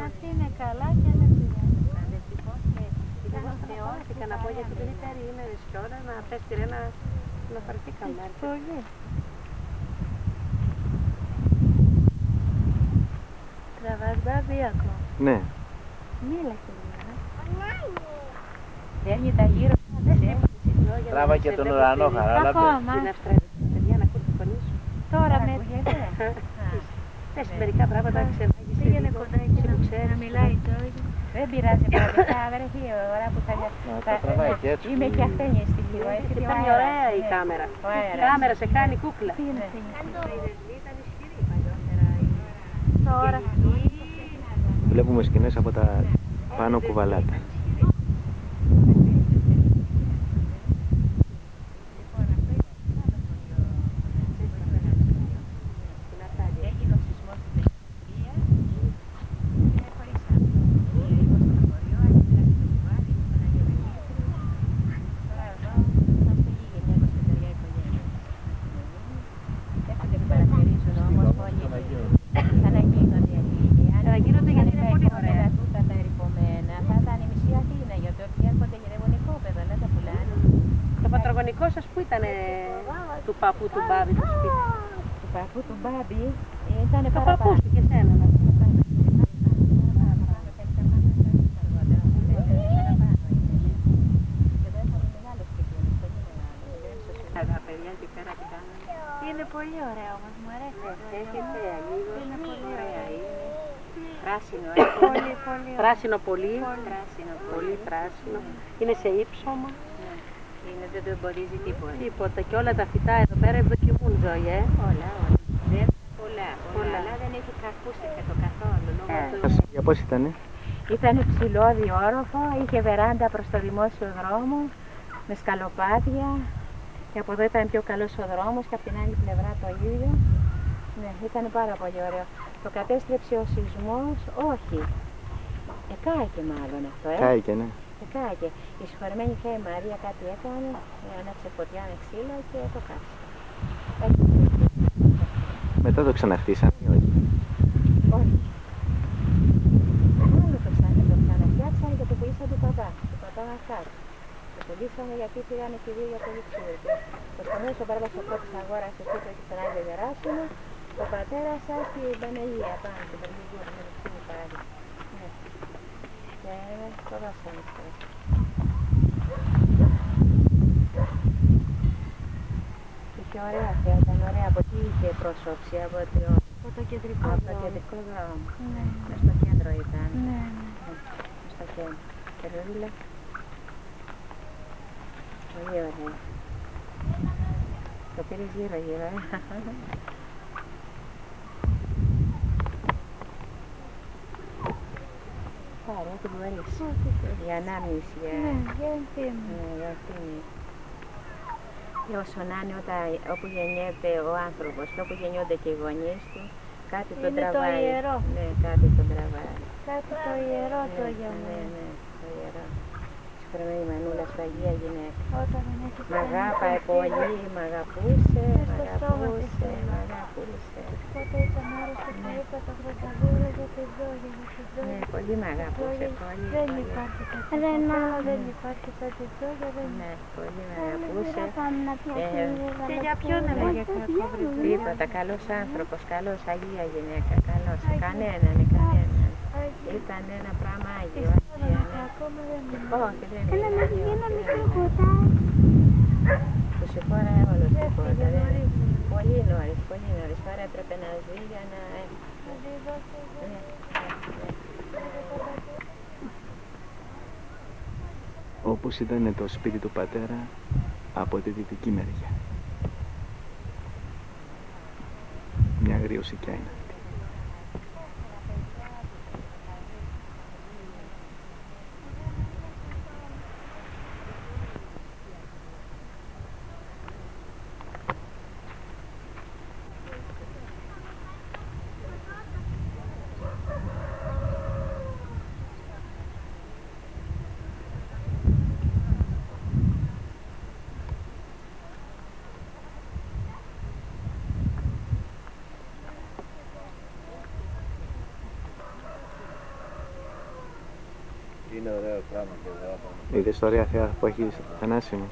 Αυτή είναι καλά και δεν πειράζει. Δυστυχώς και εγώ θεώρηθηκα να πω γιατί πριν περίμενες κιόλας να πες τη Ρένα να φαρθήκαμε. Πολύ. Τραβάς μπάμπη ακόμα. Ναι. Μίλα και λίγο. Παίρνει τα γύρω. Τράβα και τον ουρανό, χαράλαπε. Ακόμα. Στην Αυστραλία, παιδιά, να ακούτε τη φωνή σου. Τώρα με... Θες μερικά πράγματα ξεμάγεις. Πήγαινε κοντά εκεί να μιλάει τώρα. Δεν πειράζει, πραγματικά βρεθεί η ώρα που θα τραβάει και έτσι. Είμαι και ασθένεια στη λίγο. Ήταν ωραία η κάμερα. Η κάμερα σε κάνει κούκλα. Τώρα. Βλέπουμε σκηνές από τα πάνω κουβαλάτα. Σας που ήταν του παππού του Μπάμπη το σπίτι. Του παππού του Μπάμπη ήταν το παππού σου και εσένα. Είναι πολύ ωραία όμως, μου αρέσει. Έχετε ανοίγω, Είναι πολύ ωραία. Πράσινο, πολύ, πολύ. Πράσινο πολύ, πολύ πράσινο. Είναι σε ύψωμα. Δεν το εμποδίζει τίποτα. Τίποτα. Και όλα τα φυτά εδώ πέρα ευδοκιμούν ζωή, Όλα. Πολλά. Αλλά δεν έχει κακούστηκα το καθόλου. Για πώς ήτανε? Ήταν ψηλό, διόροφο, είχε βεράντα προς το δημόσιο δρόμο, με σκαλοπάτια. Και από εδώ ήταν πιο καλός ο δρόμος και από την άλλη πλευρά το ίδιο. Ναι, ήταν πάρα πολύ ωραίο. Το κατέστρεψε ο σεισμός, όχι. Εκάηκε μάλλον αυτό, Κάηκε, ναι. Εκάηκε. Η συγχωρεμένη Θεία Μαρία κάτι έκανε, άναψε φωτιά με ξύλο και το κάψε. Μετά το ξαναχτίσανε ή όχι? Όχι. Άλλο το ξαναφτιάξανε και το πουλήσαν του παπά. Του παπά Μαρκάρη. Το πουλήσανε γιατί πήγανε και δύο για πολύ ψήφιο. Το σκομμένος ο Μπάρμπας ο πρώτος αγόρασε εκεί και στον Άγιο Γεράσιμο. Ο πατέρας άρχισε η Παναγία πάνω στην Παναγία που με το πάλι. Και το δώσαμε αυτό. Είχε ωραία θέα, ήταν ωραία. Από εκεί είχε πρόσωψη, από το κεντρικό δρόμο. Μες στο κέντρο ήταν. Μες στο κέντρο. Τερούλα. Πολύ ωραία. Το πήρες γύρω. Πάρε, ό,τι μπορείς. Για ανάμνηση, για ευθύνη. Όσο να είναι όπου γεννιέται ο άνθρωπος και όπου γεννιόνται και οι γονείς του, κάτι τον τραβάει. Είναι το ιερό. Ναι, κάτι τον τραβάει. Κάτι το ιερό το για μένα. Ναι, το ιερό. Συγχωρεμένη Μανούλα σου, Αγία γυναίκα. Μ' αγάπαε πολύ, μ' αγαπούσε, Πότε ήταν άρρωστη που είπα τα πρωτοβούλια για τη δόγια, Ναι, πολύ μ' αγαπούσε, πολύ. Δεν υπάρχει κάτι. Δεν υπάρχει κάτι δόγια, Ναι, πολύ μ' αγαπούσε. Και για ποιον έλεγε κακό βρετή. Τίποτα, καλός άνθρωπος, καλός, Αγία γυναίκα, καλός. Κανέναν. Ήταν ένα πράγμα Άγιο. Όχι, δεν είναι. Ένα μικρό ποτάκι. Το σηκώνα όλο το ποτάκι. Πολύ νωρίς. Τώρα έπρεπε να ζει για να... Όπως ήταν το σπίτι του πατέρα από τη δυτική μεριά. Μια αγριοσικιά είναι. Είναι ωραίο πράγμα και εδώ. Είδες ωραία θέα που έχει Θανάση μου.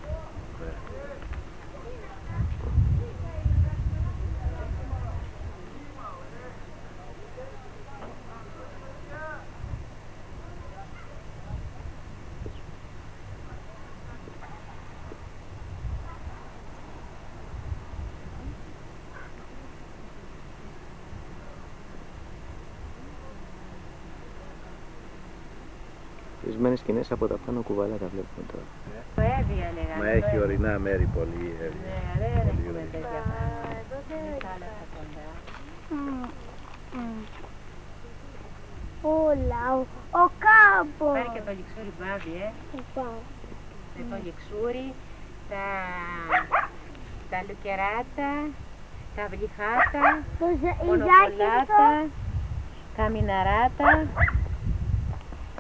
Ορισμένες σκηνές από τα πάνω κουβαλά τα βλέπουμε τώρα. Το Εύη έλεγα. Μα έχει ορεινά μέρη πολύ. Ναι, δεν έχουμε τέτοια πράγματα. Θάλασσα κοντά. Όλα, ο κάμπος. Πάρει και το λιξούρι μπάβι, το λιξούρι, τα λουκεράτα, τα βλιχάτα, μονοπολάτα, καμιναράτα.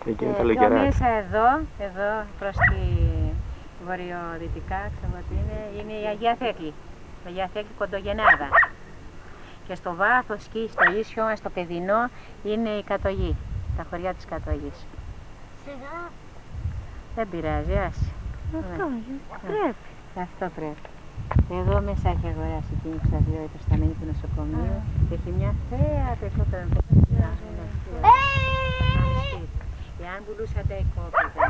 Εκεί είναι τα Πιο λουκερά. μέσα εδώ προς τη βορειοδυτικά, ξέρω τι είναι η Αγία Θέκλη. Η Αγία Θέκλη Κοντογεννάδα. Και στο βάθος εκεί, στο ίσιο μας, στο Παιδινό, είναι η Κατογή, τα χωριά της Κατογής. Σιγά. Δεν πειράζει, άσε. Πρέπει. Αυτό πρέπει. Εδώ μέσα έχει αγοράσει εκείνη που σας λέω η προσταμένη του νοσοκομείου. Έχει μια θέα περισσότερο από εάν πουλούσατε κόπητα,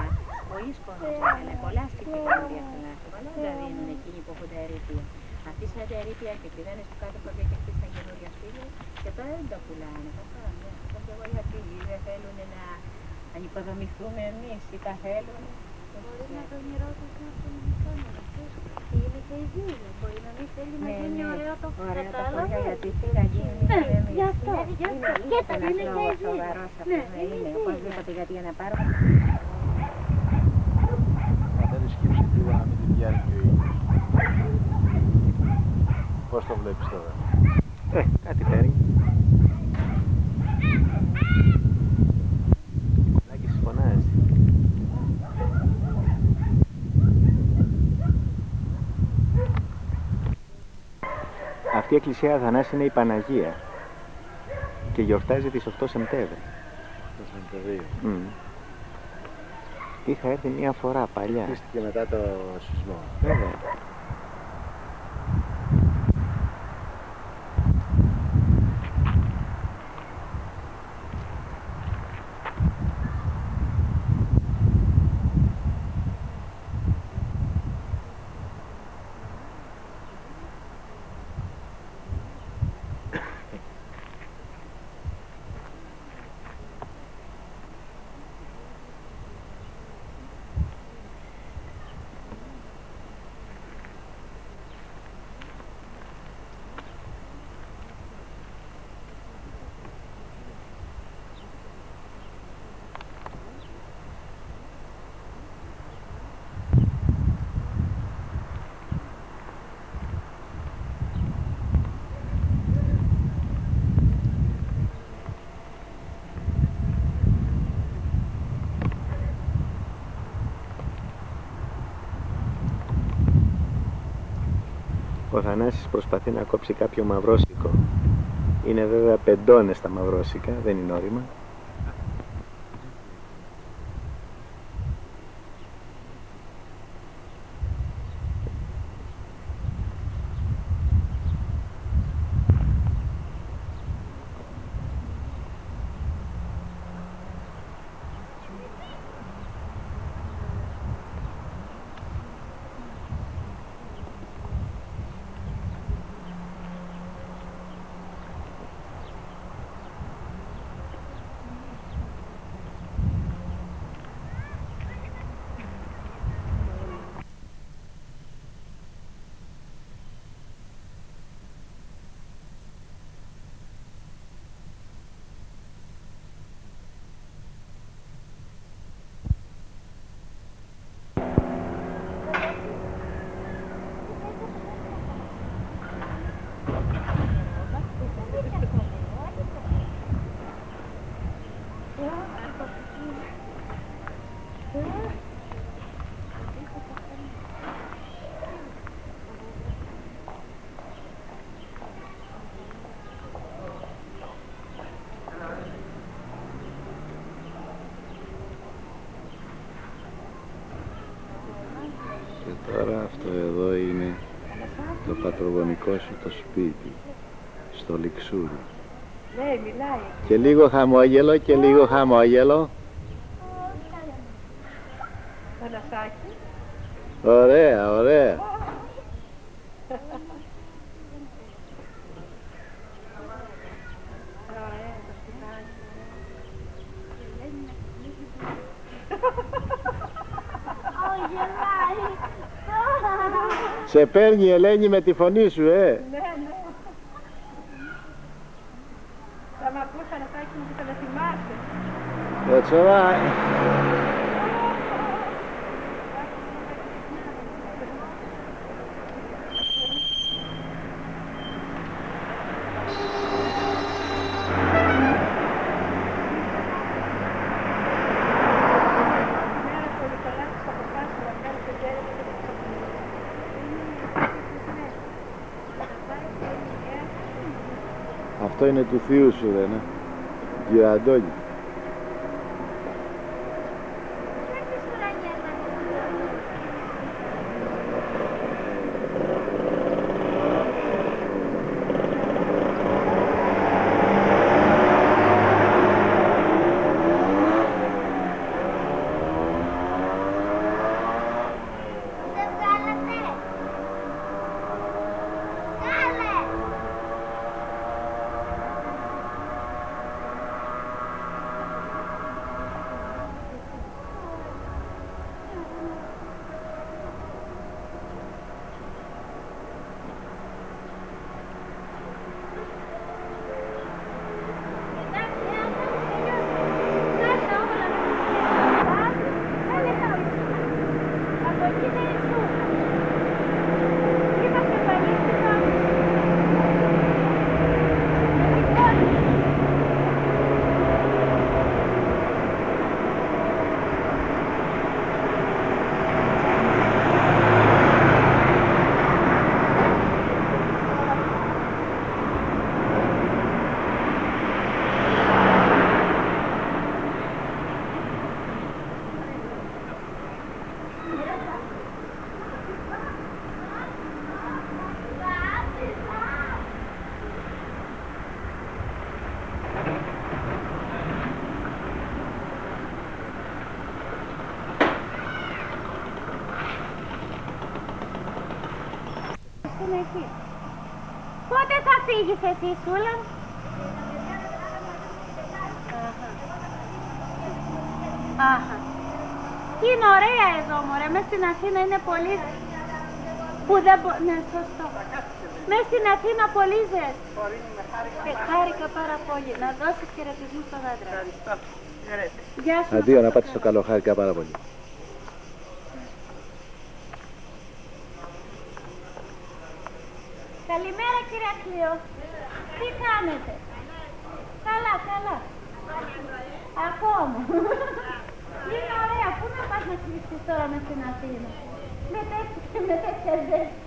πολλοί κόσμος ήθελε, πολλά σπιτικά διαθελά. Πολλά τα δίνουν εκείνοι που έχουν τα ερήπια. Αφήσανε τα ερήπια και πήγανε στο κάτω χωριά και χτίσαν καινούργια σπίτια και τώρα δεν τα πουλάνε. Κάποια γονιά πήγοι δεν θέλουν να ανοικοδομηθούμε εμείς ή τα θέλουν. Μπορεί να τον ρωτήσεις να τον κάνει. Είναι και η ζήλια. Μπορεί να μην θέλει να γίνει ωραίο το χωριά γιατί θέλει να γίνει εμείς. Γι' αυτό. Κοίτα, είναι και η ζήλια. Είναι οπωσδήποτε γιατί για να πάρουμε. Αν δεν ισχύψει λίγο να μην την πιάνει και ο ήλιος. Πώς το βλέπεις τώρα? Κάτι φέρει. Λάκης φωνάζει. Αυτή η εκκλησία Αθανάση είναι η Παναγία και γιορτάζει τις 8 Σεπτέμβρη. Το Σεπτεμβρίου. Είχα έρθει μια φορά παλιά. Χτίστηκε μετά το σεισμό. Βέβαια. Ο Θανάσης προσπαθεί να κόψει κάποιο μαυρόσικο. Είναι βέβαια πεντώνες τα μαυρόσικα, δεν είναι όρημα. Αυτό εδώ είναι το πατρογονικό σου το σπίτι, στο Λιξούρι. Ναι, μιλάει. Και λίγο χαμόγελο και λίγο χαμόγελο. Θανασάκι. Ωραία, ωραία. Σε παίρνει η Ελένη με τη φωνή σου, Ναι, ναι. Θα μ' ακούς Θανασάκι μου και θα με θυμάσαι. That's all right. Αυτό είναι του θείου σου, δεν είναι, κύριε Αντώνη. Πότε θα φύγεις εσύ, Σούλα? Αχα. Είναι ωραία εδώ, μωρέ. Μες στην Αθήνα είναι πολύ... Που δεν μπο... Ναι, σωστό. Μες στην Αθήνα πολύ ζέστη. Χάρηκα πάρα πολύ. Να δώσεις χαιρετισμούς στον άντρα. Γεια σου. Αντίο, να πάτε στο καλό, χάρηκα πάρα πολύ. Καλημέρα, κύριε Κλείο. Τι κάνετε? Καλά, καλά. Ακόμα. Είναι ωραία. Πού να πας να κρυφτείς τώρα μες στην Αθήνα? Με τέτοια ζέστη.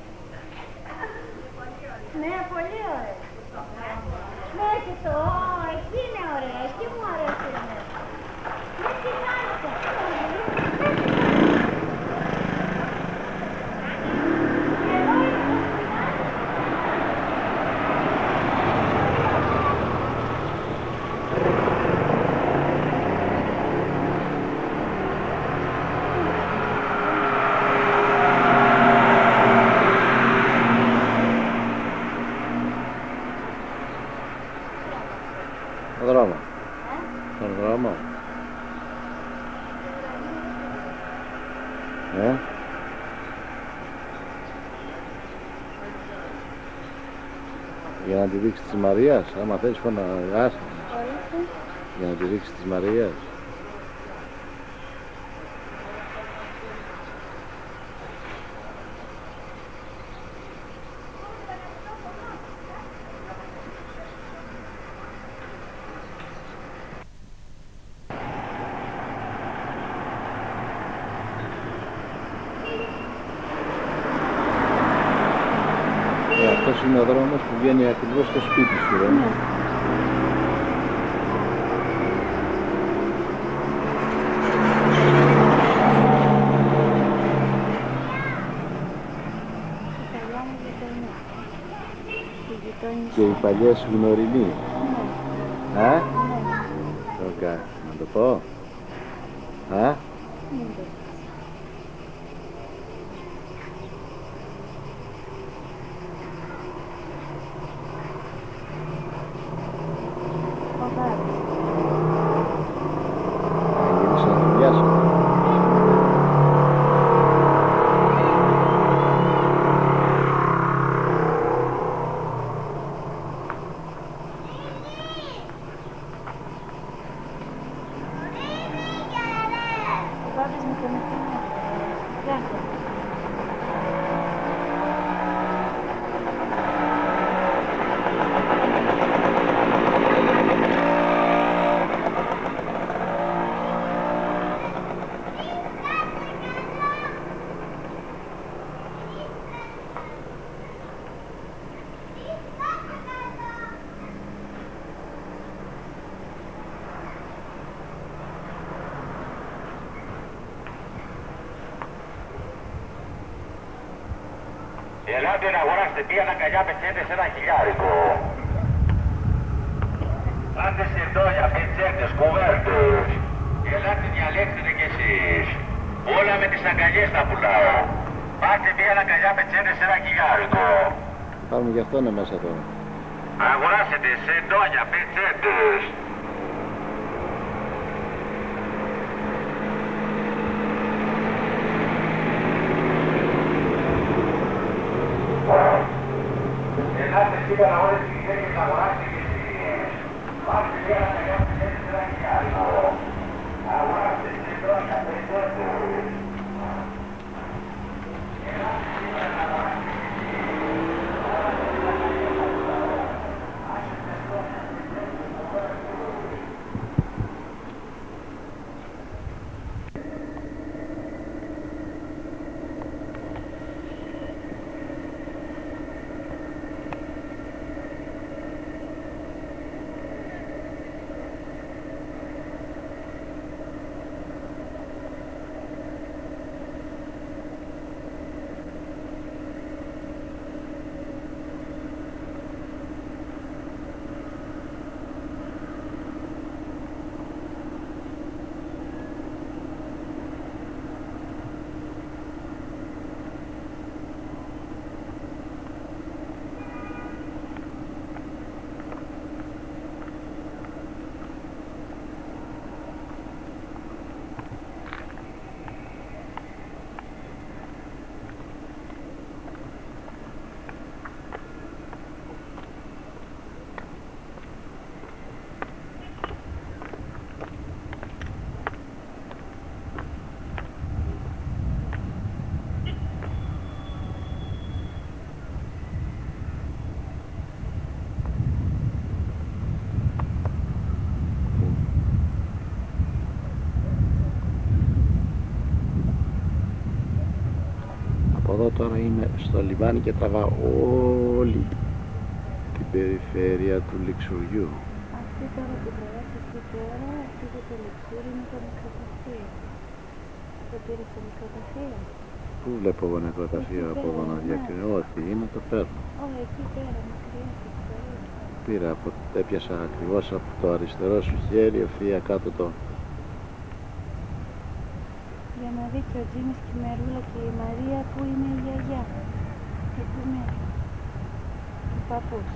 Ναι, πολύ ωραία. Ναι, και το εκεί είναι ωραία. Εκεί μου αρέσει εμένα. Ναι, τι κάνετε? Εδώ είναι το σπιτάκι. Δρόμο. Στον δρόμο. Για να τη δείξεις της Μαρίας, άμα θες φωναγάς. Για να τη δείξεις της Μαρίας. Αυτός είναι ο δρόμος που βγαίνει ακριβώς στο σπίτι σου, δεν παλιές γνωρινοί. Ναι. Α? Σοκά, να το πω. Α? Γύρισα να δουλειάσω. Ελάτε να αγοράσετε δύο αγκαλιά πετσέτες 1.000. Πάτε σε ντόλια, πετσέτες, κουβέρτες. Ελάτε διαλέξετε κι εσείς. Όλα με τις αγκαλιές τα πουλάω. Πάτε δύο αγκαλιά πετσέτες 1.000. Πάρουμε γι' αυτό είναι μέσα τώρα. Αγοράσετε σε ντόλια, πετσέτες. Ελάτε σήμερα όλες τις γυναίκες να αγοράσετε και εσείς. Πάτε μία αγκαλιά πετσέτες 1.000. Αγοράσετε σε ντόλια, πετσέτες. Εδώ τώρα είμαι στο λιμάνι και τραβάω όλη την περιφέρεια του Λιξουριού. Αυτή τώρα που τραβάς αυτή τώρα, αυτή το Λιξούρι είναι το νεκροταφείο. Το πήρες στο νεκροταφείο. Πού βλέπω εγώ νεκροταφείο από εδώ να διακρίνω? Όχι, είναι το παίρνω. Όχι, εκεί πέρα, μακριά. Πήρα, έπιασα ακριβώς από το αριστερό σου χέρι ευθεία κάτω το... Για να δει και ο Τζίμις και η Μερούλα και η Μαρία που είναι η γιαγιά. Και που είναι ο παππούς.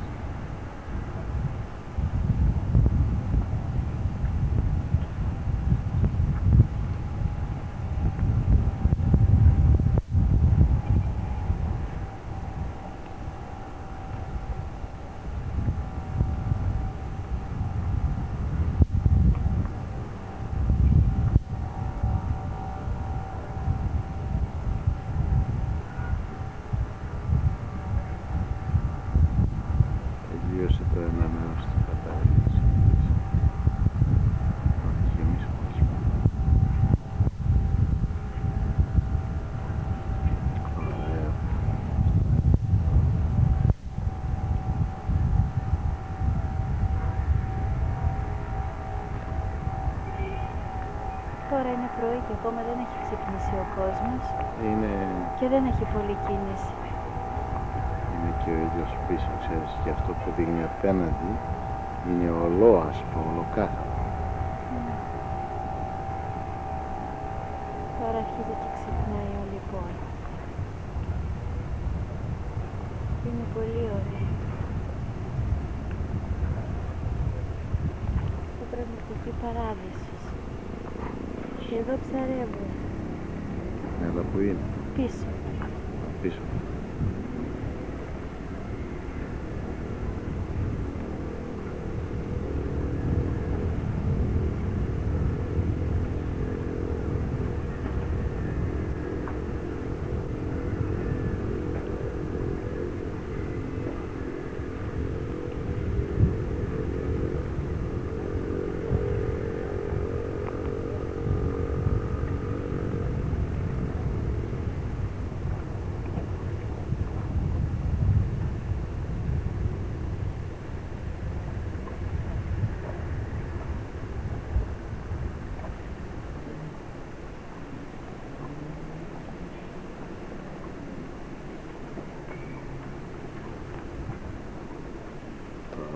Τώρα είναι πρωί και ακόμα δεν έχει ξυπνήσει ο κόσμος. Είναι... Και δεν έχει πολύ κίνηση. Είναι και ο ήλιος πίσω, ξέρεις, και αυτό που δείχνει απέναντι είναι ολόασπρο, ολοκάθαρο. Τώρα αρχίζει και ξυπνάει όλη η πόλη. Είναι πολύ ωραία. Το πραγματική παράδεισος. Και εδώ ψαρεύουν. Εδώ που είναι, Πίσω. πίσω.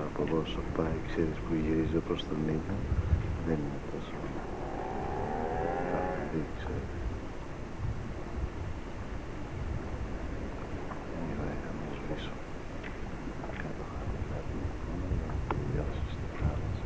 Από εδώ όσο πάει, ξέρεις, που γυρίζει προς τον ήλιο, δεν είναι τόσο. Τα έχω δει, ξέρεις. Είναι ωραία να με σβήσω. Κάτω χάρη κάτι να τελειώσει στη θάλασσα.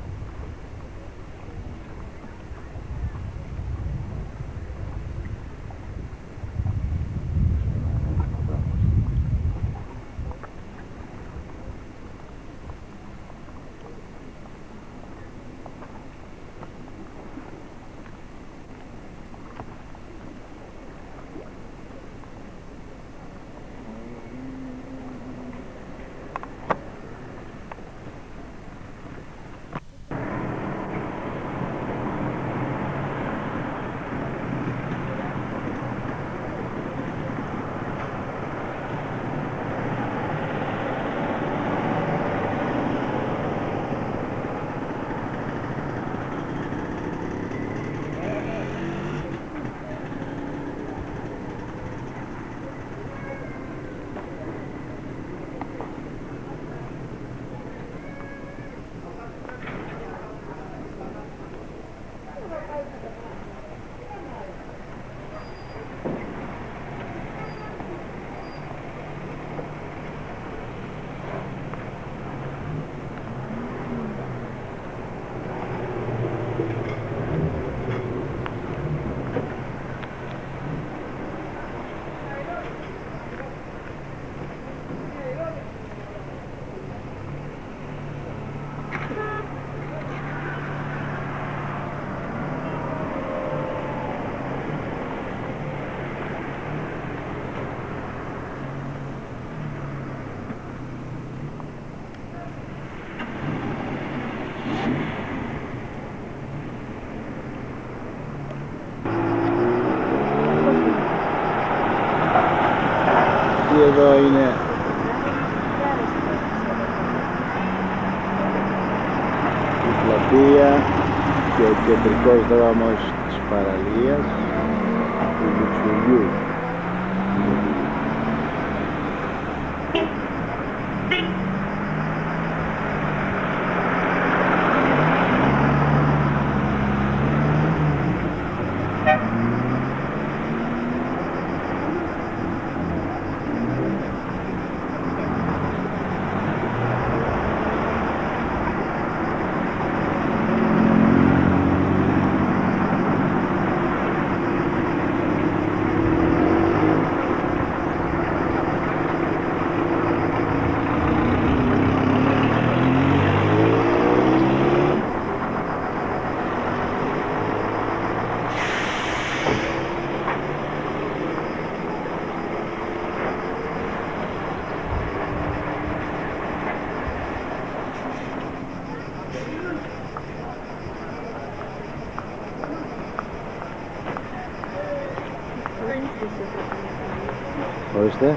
Εδώ είναι η πλατεία και ο κεντρικός δρόμος της παραλίας του Λουτσουλιού. Ορίστε.